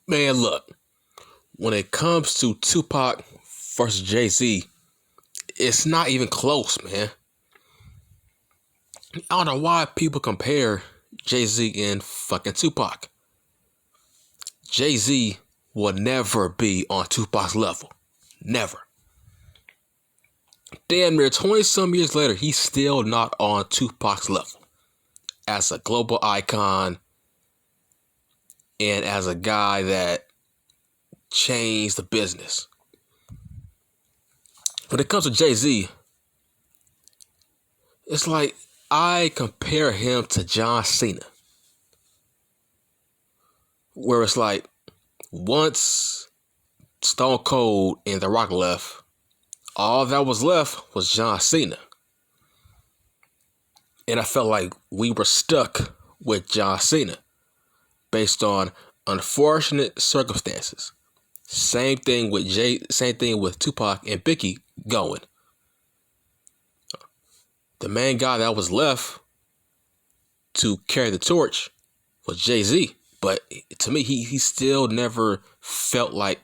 Man, look, when it comes to Tupac versus Jay-Z, it's not even close, man. I don't know why people compare Jay-Z and fucking Tupac. Jay-Z will never be on Tupac's level. Never. Damn near 20 some years later, he's still not on Tupac's level. As a global icon and as a guy that changed the business. When it comes to Jay-Z, it's like I compare him to John Cena. Where it's like once Stone Cold and The Rock left, all that was left was John Cena. And I felt like we were stuck with John Cena based on unfortunate circumstances. Same thing with Tupac and Biggie going. The main guy that was left to carry the torch was Jay-Z. But to me, he still never felt like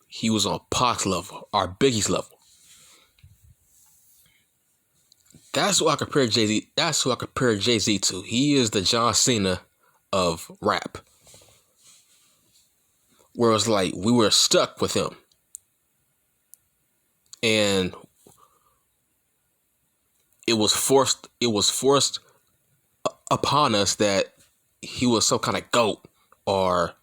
he was on Pac's level or Biggie's level. That's what I compare Jay-Z. That's who I compare Jay-Z to. He is the John Cena of rap. Where it's like we were stuck with him. And it was forced upon us that he was some kind of GOAT, or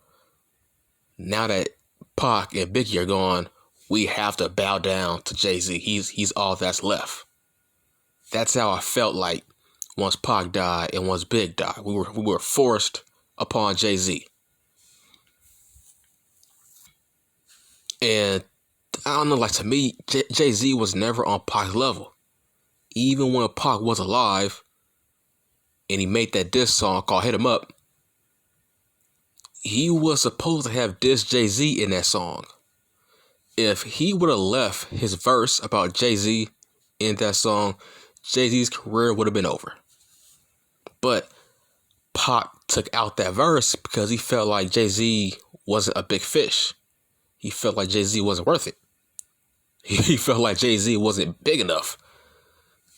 now that Pac and Biggie are gone, we have to bow down to Jay-Z. He's all that's left. That's how I felt like once Pac died and once Big died. We were forced upon Jay-Z. And I don't know, like to me, Jay-Z was never on Pac's level. Even when Pac was alive and he made that diss song called Hit 'Em Up, he was supposed to have dissed Jay-Z in that song. If he would have left his verse about Jay-Z in that song, Jay-Z's career would have been over. But Pac took out that verse because he felt like Jay-Z wasn't a big fish. He felt like Jay-Z wasn't worth it. He felt like Jay-Z wasn't big enough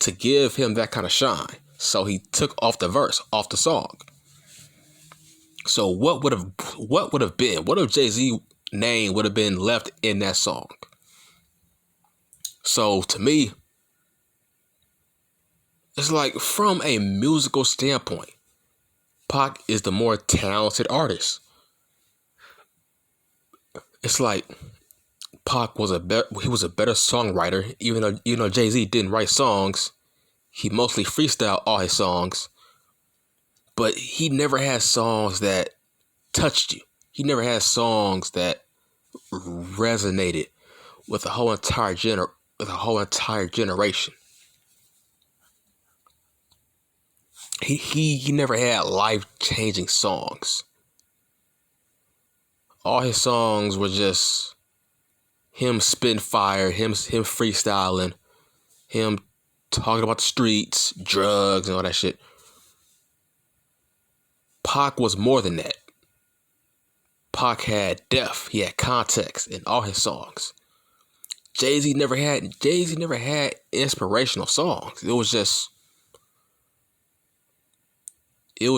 to give him that kind of shine. So he took off the verse, off the song. So what would have been? What if Jay-Z name would have been left in that song? So to me, it's like from a musical standpoint, Pac is the more talented artist. It's like Pac was a better songwriter, even though Jay-Z didn't write songs. He mostly freestyled all his songs, but he never had songs that touched you. He never had songs that resonated with a whole entire generation. He never had life-changing songs. All his songs were just him spitting fire, him freestyling, him talking about the streets, drugs, and all that shit. Pac was more than that. Pac had depth, he had context in all his songs. Jay-Z never had inspirational songs. It was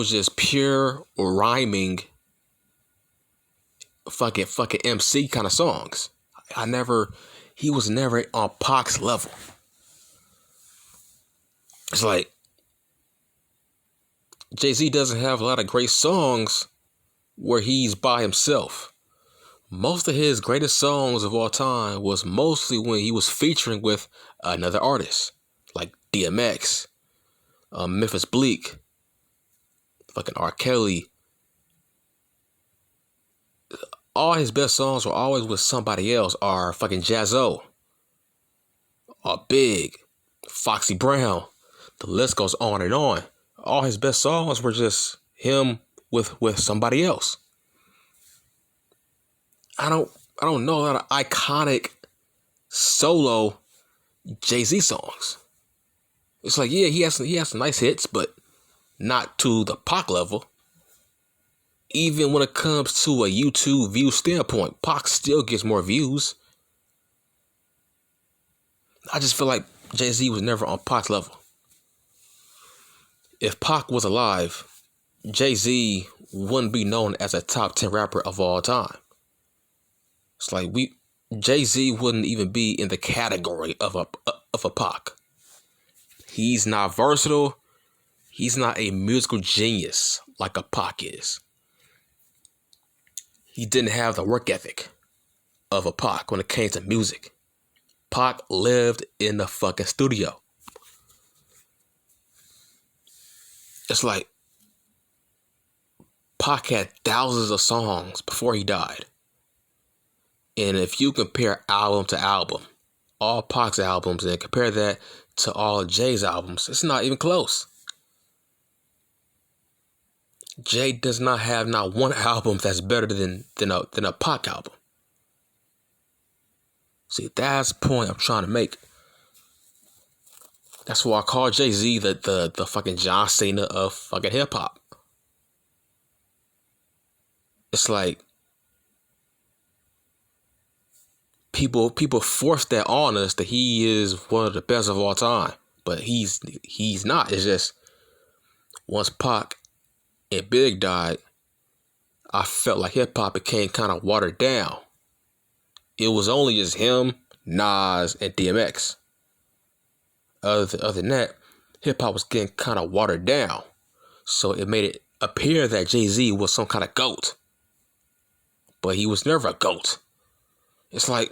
just pure rhyming fucking MC kind of songs. He was never on Pac's level. It's like Jay-Z doesn't have a lot of great songs where he's by himself. Most of his greatest songs of all time was mostly when he was featuring with another artist, like DMX, Memphis Bleak, fucking R. Kelly. All his best songs were always with somebody else, or fucking Jaz-O, or Big, Foxy Brown. The list goes on and on. All his best songs were just him with somebody else. I don't know a lot of iconic solo Jay-Z songs. It's like, yeah, he has some nice hits, but not to the Pac level. Even when it comes to a YouTube view standpoint, Pac still gets more views. I just feel like Jay-Z was never on Pac's level. If Pac was alive, Jay-Z wouldn't be known as a top 10 rapper of all time. It's like Jay-Z wouldn't even be in the category of a Pac. He's not versatile. He's not a musical genius like a Pac is. He didn't have the work ethic of a Pac when it came to music. Pac lived in the fucking studio. It's like Pac had thousands of songs before he died. And if you compare album to album, all Pac's albums, and compare that to all Jay's albums, it's not even close. Jay does not have not one album that's better than a Pac album. See, that's the point I'm trying to make. That's why I call Jay-Z the fucking John Cena of fucking hip hop. It's like people force that on us that he is one of the best of all time, but he's not. It's just once Pac and Big died, I felt like hip hop became kind of watered down. It was only just him, Nas, and DMX. Other than that, hip hop was getting kind of watered down, so it made it appear that Jay-Z was some kind of GOAT, but he was never a GOAT. It's like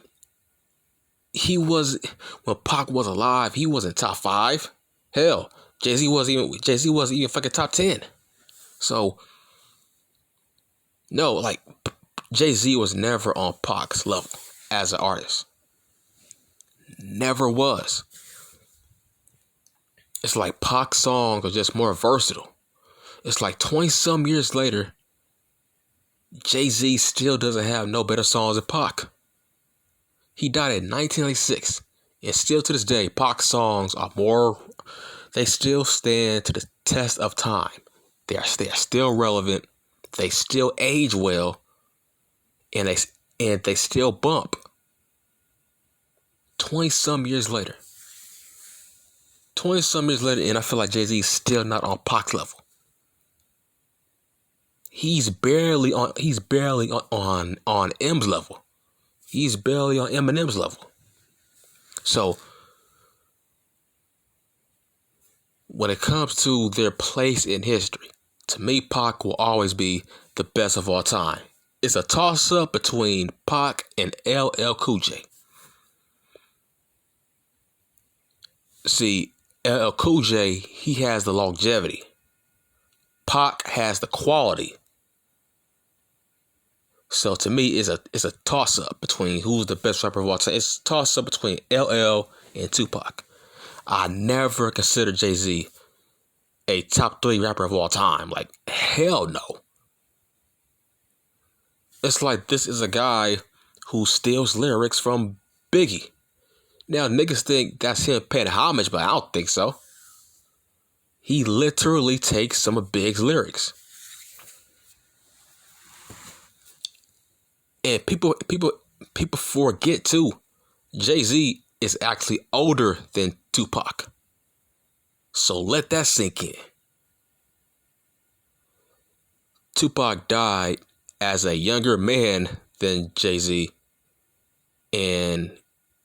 when Pac was alive, he wasn't top 5. Hell, Jay-Z wasn't even fucking top 10. So no, like Jay-Z was never on Pac's level as an artist. Never was. It's like Pac's songs are just more versatile. It's like 20-some years later, Jay-Z still doesn't have no better songs than Pac. He died in 1996, and still to this day, Pac's songs they still stand to the test of time. They are still relevant. They still age well, and they still bump. 20-some years later. 20-some years later, and I feel like Jay-Z is still not on Pac's level. He's barely on M's level. He's barely on Eminem's level. So when it comes to their place in history, to me, Pac will always be the best of all time. It's a toss-up between Pac and LL Cool J. See, LL Cool J, he has the longevity. Pac has the quality. So to me, it's a toss-up between who's the best rapper of all time. It's a toss-up between LL and Tupac. I never consider Jay-Z a top 3 rapper of all time. Like, hell no. It's like this is a guy who steals lyrics from Biggie. Now, niggas think that's him paying homage, but I don't think so. He literally takes some of Big's lyrics. And people forget too, Jay-Z is actually older than Tupac. So let that sink in. Tupac died as a younger man than Jay-Z, and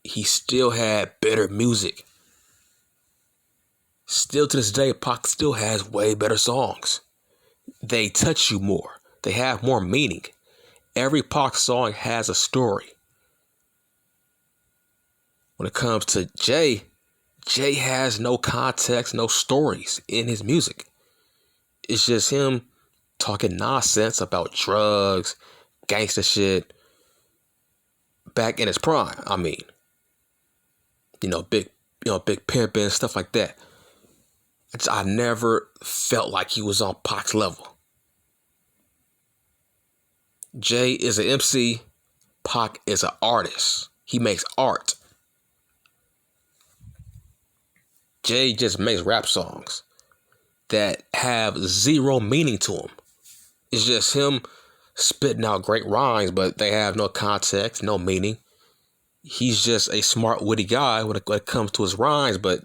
he still had better music. Still to this day, Pac still has way better songs. They touch you more. They have more meaning. Every Pac song has a story. When it comes to Jay has no context, no stories in his music. It's just him talking nonsense about drugs, gangster shit, back in his prime. I mean, big pimping, stuff like that. I never felt like he was on Pac's level. Jay is an MC. Pac is an artist. He makes art. Jay just makes rap songs that have zero meaning to him. It's just him spitting out great rhymes, but they have no context, no meaning. He's just a smart, witty guy when it comes to his rhymes, but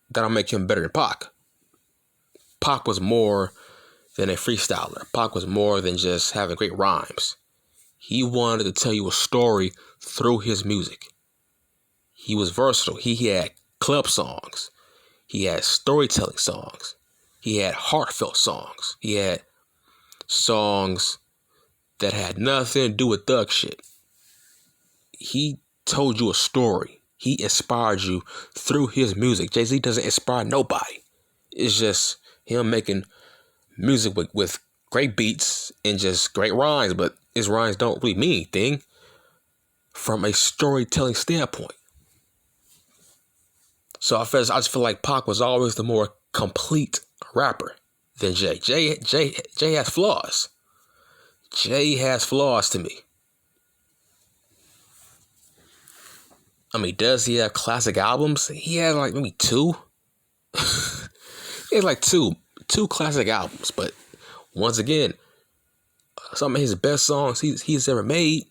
that'll make him better than Pac. Pac was more than a freestyler. Pac was more than just having great rhymes. He wanted to tell you a story through his music. He was versatile. He had club songs. He had storytelling songs. He had heartfelt songs. He had songs that had nothing to do with thug shit. He told you a story. He inspired you through his music. Jay-Z doesn't inspire nobody. It's just him making music with great beats and just great rhymes, but his rhymes don't really mean anything from a storytelling standpoint. So I just feel like Pac was always the more complete rapper than Jay. Jay has flaws. Jay has flaws to me. I mean, does he have classic albums? He has like maybe two. He has like two classic albums, but once again, some of his best songs he's ever made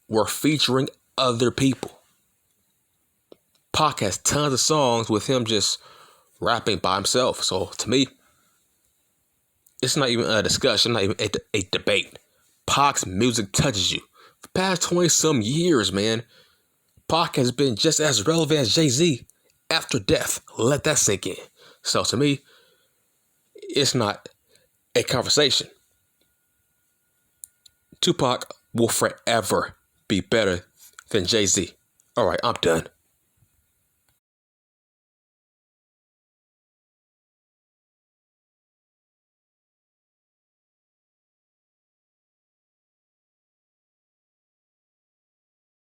were featuring other people. Pac has tons of songs with him just rapping by himself. So to me, it's not even a discussion, not even a debate. Pac's music touches you. For the past 20-some years, man, Pac has been just as relevant as Jay-Z after death. Let that sink in. So to me, it's not a conversation. Tupac will forever be better than Jay-Z. All right, I'm done.